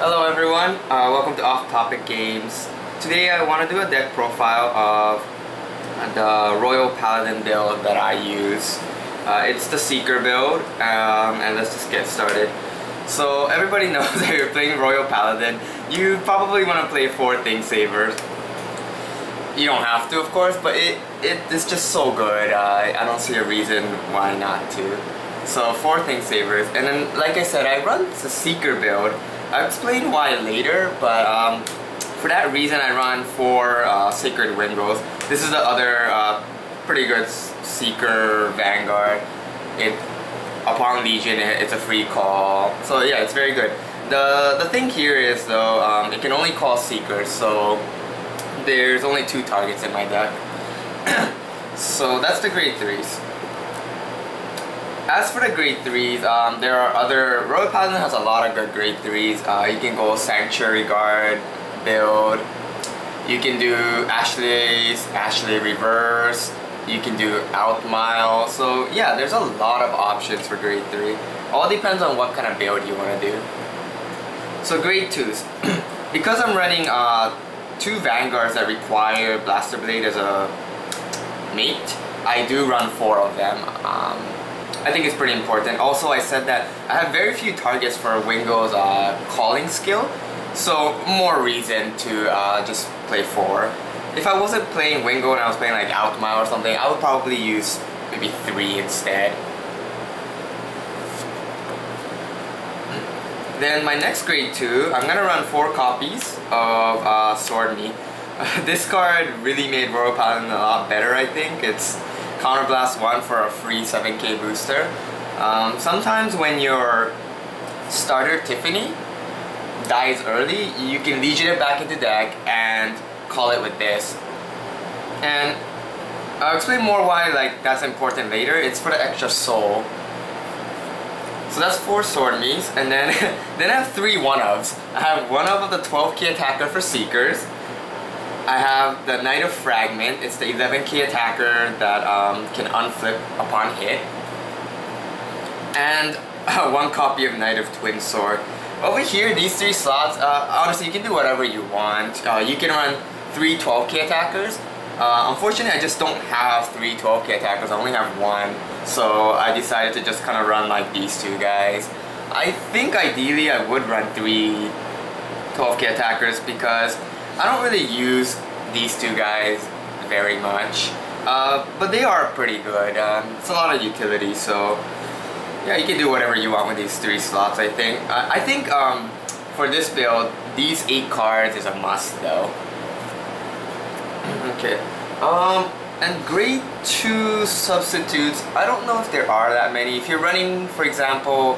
Hello everyone, welcome to OffTopicGames. Today I want to do a deck profile of the Royal Paladin build that I use. It's the Seeker build, and let's just get started. So everybody knows that you're playing Royal Paladin. You probably want to play 4 Thing Savers. You don't have to, of course, but it's just so good. I don't see a reason why not to. So 4 Thing Savers, and then like I said, I run the Seeker build. I'll explain why later, but for that reason I run 4 Sacred Windows. This is the other pretty good Seeker Vanguard. Upon Legion, it's a free call. So yeah, it's very good. The thing here is though, it can only call Seekers, so there's only 2 targets in my deck. So that's the grade 3s. As for the grade 3s, there are other... Royal Paladin has a lot of good grade 3s. You can go Sanctuary Guard build. You can do Ashley Reverse. You can do Outmile. So yeah, there's a lot of options for grade 3. All depends on what kind of build you want to do. So grade 2s. Because I'm running 2 Vanguards that require Blaster Blade as a mate, I do run 4 of them. I think it's pretty important. Also, I said that I have very few targets for Wingo's calling skill, so more reason to just play 4. If I wasn't playing Wingo and I was playing like Outmile or something, I would probably use maybe 3 instead. Then my next grade 2, I'm gonna run 4 copies of Sword Me. This card really made Royal Paladin a lot better, I think. It's Counterblast 1 for a free 7k booster. Sometimes when your starter Tiffany dies early, you can Legion it back into deck and call it with this. And I'll explain more why that's important later. It's for the extra soul. So that's 4 Sword Me's, and then then I have 3 1-ofs. I have 1-of of the 12k attacker for Seekers. I have the Knight of Fragment. It's the 11k attacker that can unflip upon hit. And 1 copy of Knight of Twin Sword. Over here, these 3 slots, honestly, you can do whatever you want. You can run 3 12k attackers. Unfortunately, I just don't have 3 12k attackers. I only have 1. So I decided to just kind of run like these 2 guys. I think ideally I would run 3 12k attackers because I don't really use these 2 guys very much, but they are pretty good. It's a lot of utility, so yeah, you can do whatever you want with these 3 slots, I think. I think for this build, these 8 cards is a must though. Okay, and grade 2 substitutes, I don't know if there are that many. If you're running, for example,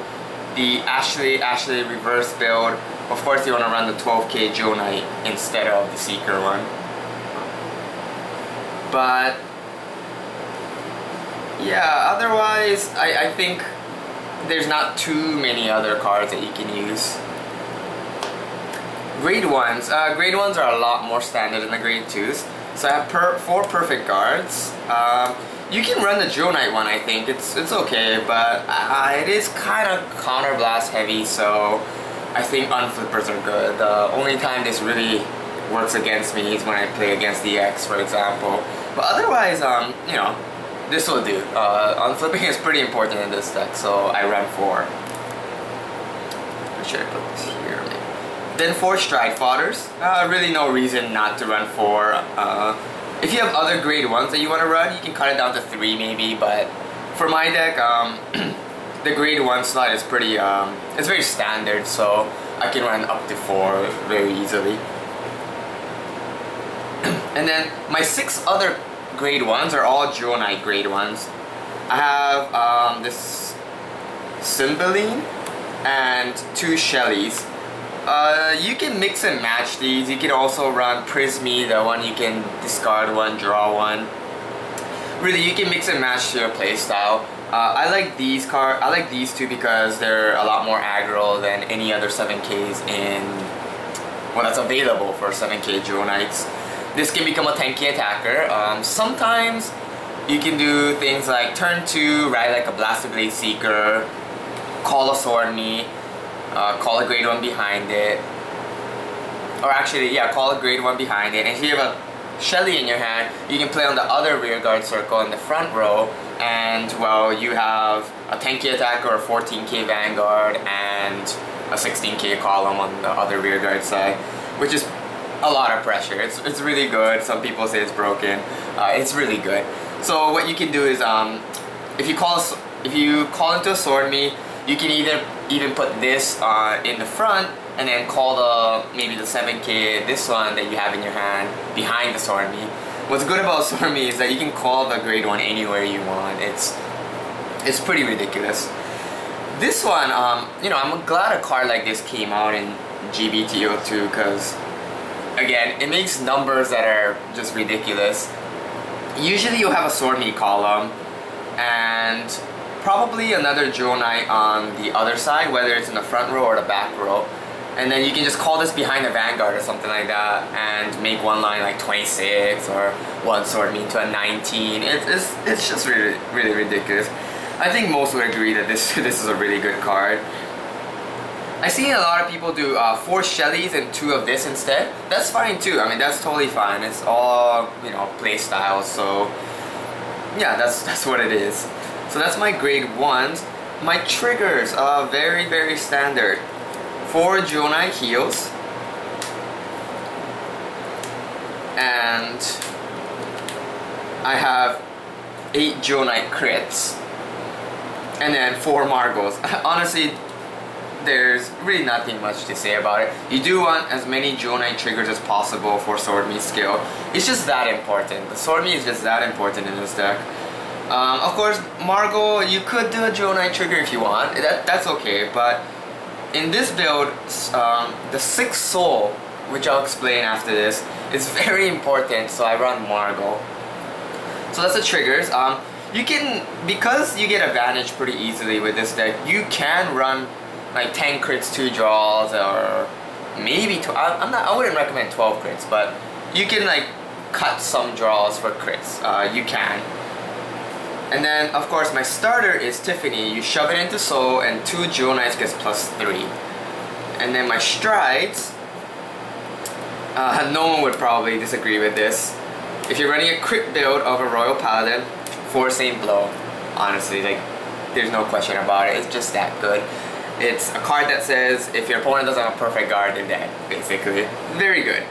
the Ashley Reverse build, of course you want to run the 12k Joe Knight instead of the Seeker one. But yeah, otherwise I think there's not too many other cards that you can use. Grade 1s. Grade 1s are a lot more standard than the grade 2s. So I have 4 perfect guards. You can run the Joe Knight one, I think. It's okay, but it is kind of counterblast heavy, so I think unflippers are good. The only time this really works against me is when I play against the X, for example. But otherwise, you know, this will do. Unflipping is pretty important in this deck, so I run 4. Should I put this here? Maybe. Then 4 Stride Fodders. Really no reason not to run 4. If you have other grade 1s that you want to run, you can cut it down to 3 maybe, but for my deck, the grade 1 slot is pretty, it's very standard, so I can run up to 4 very easily. And then my 6 other grade 1s are all Joe Knight grade 1s. I have this Cymbeline and 2 Shellys. You can mix and match these. You can also run Prismy, the one you can discard 1, draw 1. Really, you can mix and match your playstyle. I like these 2 because they're a lot more aggro than any other 7Ks in, well, that's available for 7K Joe Knights. This can become a 10k attacker. Sometimes you can do things like turn 2, ride like a Blaster Blade Seeker, call a Sword Me, call a grade 1 behind it. Or actually, yeah, call a grade 1 behind it. And if you have a Shelly in your hand, you can play on the other rearguard circle in the front row. And, well, you have a 10k attacker or a 14k Vanguard and a 16k column on the other rearguard side, which is a lot of pressure. It's really good. Some people say it's broken. It's really good. So what you can do is, if you call into a Sword Me, you can either even put this in the front and then call maybe the 7k, this one that you have in your hand, behind the Sword Me. What's good about Sword Me is that you can call the grade 1 anywhere you want. It's pretty ridiculous. This one, you know, I'm glad a card like this came out in GBTO2 because, again, it makes numbers that are just ridiculous. Usually you'll have a Sword Me column and probably another Jewel Knight on the other side, whether it's in the front row or the back row. And then you can just call this behind the Vanguard or something like that and make one line like 26 or one Sword Me to a 19. It's just really, really ridiculous. I think most would agree that this is a really good card. I see a lot of people do 4 Shellys and 2 of this instead. That's fine too. I mean, that's totally fine. It's all, you know, play styles. So yeah, that's what it is. So that's my grade 1s. My triggers are very, very standard. 4 Jewel Knight heals. And I have 8 Jewel Knight crits. And then 4 Margos. Honestly, there's really nothing much to say about it. You do want as many Jewel Knight triggers as possible for Sword Me skill. It's just that important. The Sword Me is just that important in this deck. Of course, Margot, you could do a Jewel Knight trigger if you want. That's okay, but in this build, the 6th Soul, which I'll explain after this, is very important, so I run Margot. So that's the triggers. You can, because you get advantage pretty easily with this deck, you can run like 10 crits, 2 draws, or maybe I wouldn't recommend 12 crits, but you can like cut some draws for crits. You can. And then, of course, my starter is Tiffany. You shove it into Soul, and 2 Jewel Knights gets +3. And then my strides, no one would probably disagree with this. If you're running a crit build of a Royal Paladin, 4 Saint Blow, honestly, like, there's no question about it. It's just that good. It's a card that says, if your opponent doesn't have a perfect guard, they're dead, basically. Very good.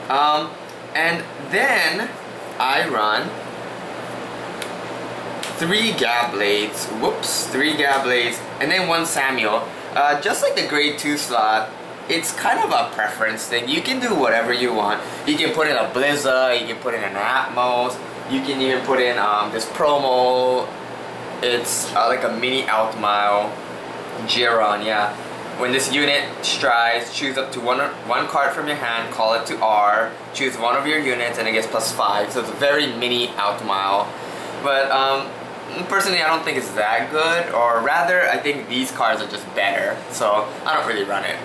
And then I run 3 Gab Blades, 3 Gab Blades, and then 1 Samuel. Just like the grade 2 slot, it's kind of a preference thing. You can do whatever you want. You can put in a Blizza, you can put in an Atmos, you can even put in this promo. It's like a mini Outmile Giron, yeah. When this unit strides, choose up to one card from your hand, call it to R, choose one of your units, and it gets +5. So it's a very mini Outmile. But personally, I don't think it's that good, or rather, I think these cards are just better, so I don't really run it.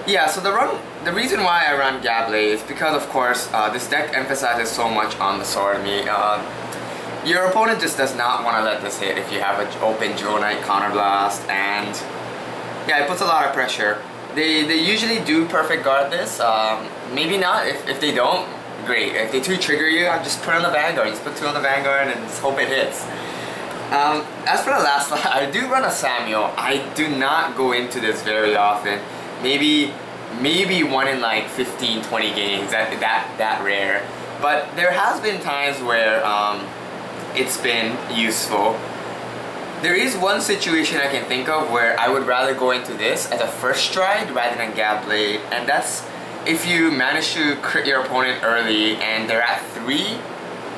Yeah, so the reason why I run Gablade is because, of course, this deck emphasizes so much on the Sword Me. Your opponent just does not want to let this hit if you have an open Jewel Knight Counterblast, and yeah, it puts a lot of pressure. They usually do perfect guard this, maybe not. If they don't, great. If they 2-trigger you, just put on the Vanguard. Just put 2 on the Vanguard and just hope it hits. As for the last slot, I do run a Samuel. I do not go into this very often. Maybe 1 in like 15, 20 games. That rare. But there has been times where it's been useful. There is one situation I can think of where I would rather go into this as a first stride rather than Gab Blade, and that's if you manage to crit your opponent early and they're at 3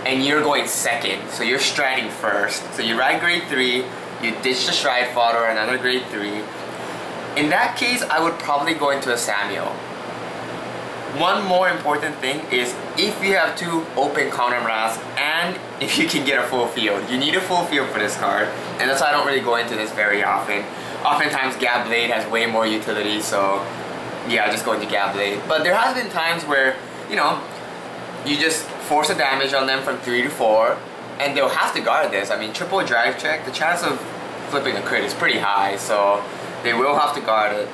and you're going second, so you're striding first. So you ride grade 3, you ditch the stride fodder, another grade 3. In that case, I would probably go into a Samuel. One more important thing is if you have 2 open counterblast and if you can get a full field. You need a full field for this card, and that's why I don't really go into this very often. Oftentimes Gab Blade has way more utility, so yeah, I just go into Gab Blade. But there has been times where, you know, you just force a damage on them from 3 to 4, and they'll have to guard this. I mean, triple drive check, the chance of flipping a crit is pretty high, so they will have to guard it.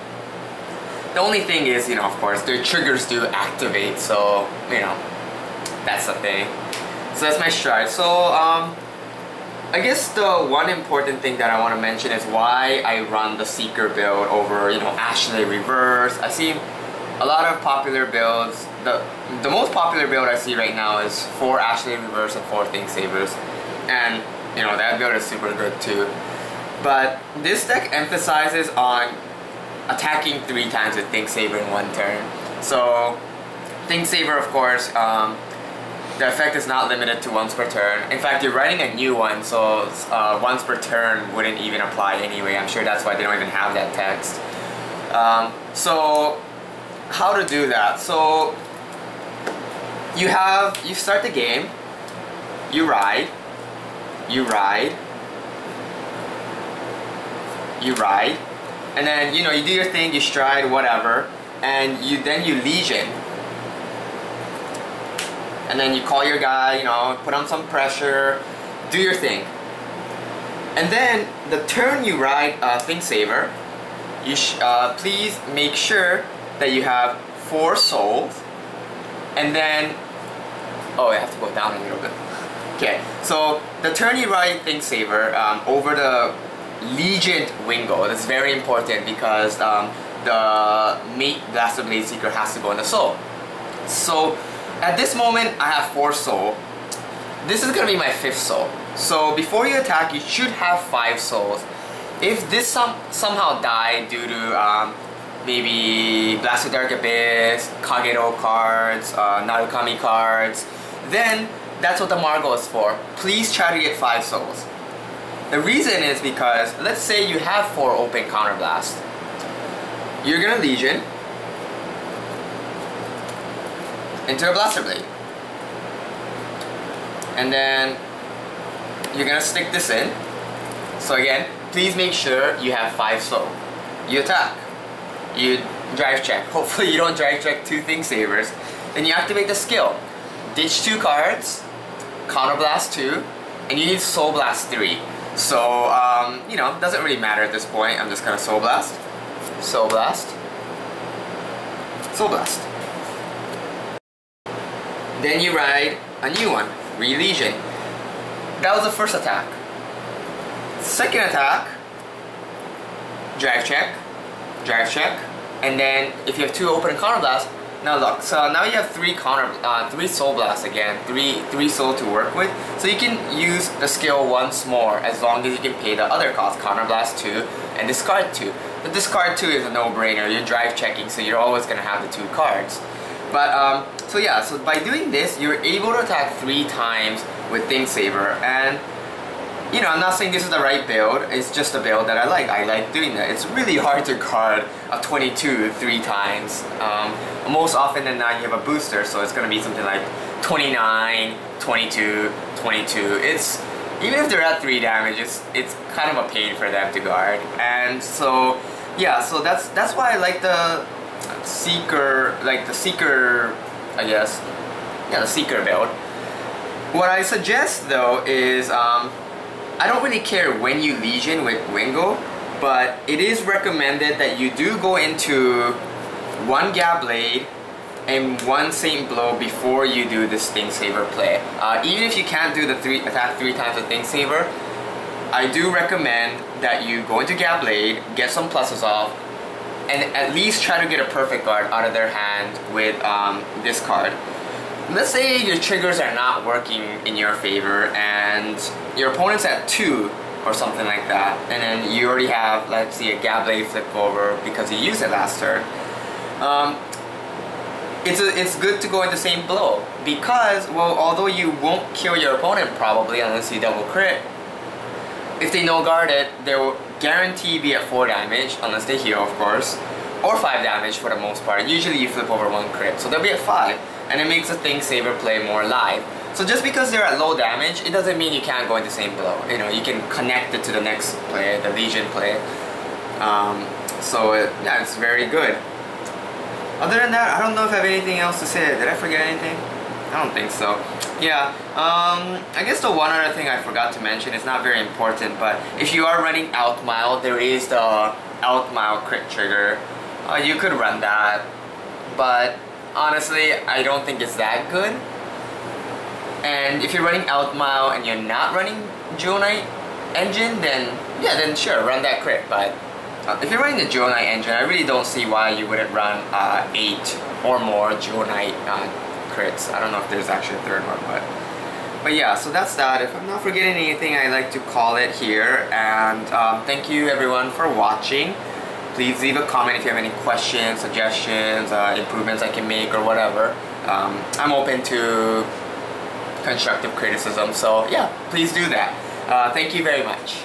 The only thing is, you know, of course, their triggers do activate, so, you know, that's the thing. So that's my strat. So, I guess the one important thing that I want to mention is why I run the Seeker build over, you know, Ashley Reverse. I see a lot of popular builds. The most popular build I see right now is 4 Ashley Reverse and 4 Think Sabers. And, you know, that build is super good too. But this deck emphasizes on attacking 3 times with Think Saber in 1 turn. So, Think Saber, of course, the effect is not limited to once per turn. In fact, you're writing a new one, so once per turn wouldn't even apply anyway. I'm sure that's why they don't even have that text. So, how to do that? So, you start the game, you ride, and then, you know, you do your thing, you stride, whatever, and then you Legion. And then you call your guy, you know, put on some pressure, do your thing. And then the turn you ride Think Saver, you please make sure that you have 4 souls. And then, oh, I have to go down a little bit. Okay, so the turn you ride Think Saver over the Legion Wingo. That's very important because the mate Blaster Blade Seeker has to go in the soul. So at this moment, I have 4 soul. This is gonna be my 5th soul. So before you attack, you should have 5 souls. If this somehow died due to maybe Blaster Dark Abyss, Kagero cards, Narukami cards, then that's what the Margo is for. Please try to get 5 souls. The reason is because, let's say you have 4 open Counterblast. You're gonna Legion into a Blaster Blade. And then you're gonna stick this in. So again, please make sure you have 5 soul. You attack. You drive check. Hopefully you don't drive check 2 Think Sabers. Then you activate the skill. Ditch 2 cards, Counterblast 2, and you need Soul Blast 3. So, you know, doesn't really matter at this point. I'm just gonna Soul Blast. Soul Blast. Soul Blast. Then you ride a new one, Re-Legion. That was the first attack. Second attack, drive check, and then if you have 2 open Counterblast, now look, so now you have 3 Soul Blasts again, 3 soul to work with, so you can use the skill once more as long as you can pay the other cost, Counterblast 2 and discard 2. The discard 2 is a no-brainer. You're drive checking, so you're always gonna have the 2 cards. But so yeah, so by doing this, you're able to attack 3 times with Think Saber, and you know, I'm not saying this is the right build, it's just a build that I like. I like doing that. It's really hard to guard a 22 3 times. Most often than not, you have a booster, so it's gonna be something like 29, 22, 22. It's, even if they're at 3 damage, it's kind of a pain for them to guard. And so, yeah, so that's why I like the Seeker, I guess. Yeah, the Seeker build. What I suggest though is, I don't really care when you Legion with Wingo, but it is recommended that you do go into 1 Gab Blade and 1 Saint Blow before you do this Think Saber play. Even if you can't do the attack 3 times with Think Saber, I do recommend that you go into Gab Blade, get some pluses off, and at least try to get a perfect guard out of their hand with this card. Let's say your triggers are not working in your favor and your opponent's at 2 or something like that, and then you already have, let's see, a Gab Blade flip over because you used it last turn. It's good to go into Saint Blow because, well, although you won't kill your opponent probably unless you double crit, if they no guard it, they will guarantee be at 4 damage unless they heal, of course, or 5 damage for the most part. Usually you flip over 1 crit, so they'll be at 5. And it makes the Think Saber play more live. So just because they're at low damage, it doesn't mean you can't go into Saint Blow. You know, you can connect it to the next play, the Legion play. Yeah, it's very good. Other than that, I don't know if I have anything else to say. Did I forget anything? I don't think so. Yeah, I guess the one other thing I forgot to mention, is not very important, but if you are running Outmile, there is the Outmile crit trigger. You could run that, but honestly, I don't think it's that good. And if you're running Outmile and you're not running Jewel Knight engine, then yeah, then sure, run that crit. But if you're running the Jewel Knight engine, I really don't see why you wouldn't run 8 or more Jewel Knight crits. I don't know if there's actually a third one, but yeah, so that's that. If I'm not forgetting anything, I like to call it here. And thank you everyone for watching. Please leave a comment if you have any questions, suggestions, improvements I can make or whatever. I'm open to constructive criticism, so yeah, please do that. Thank you very much.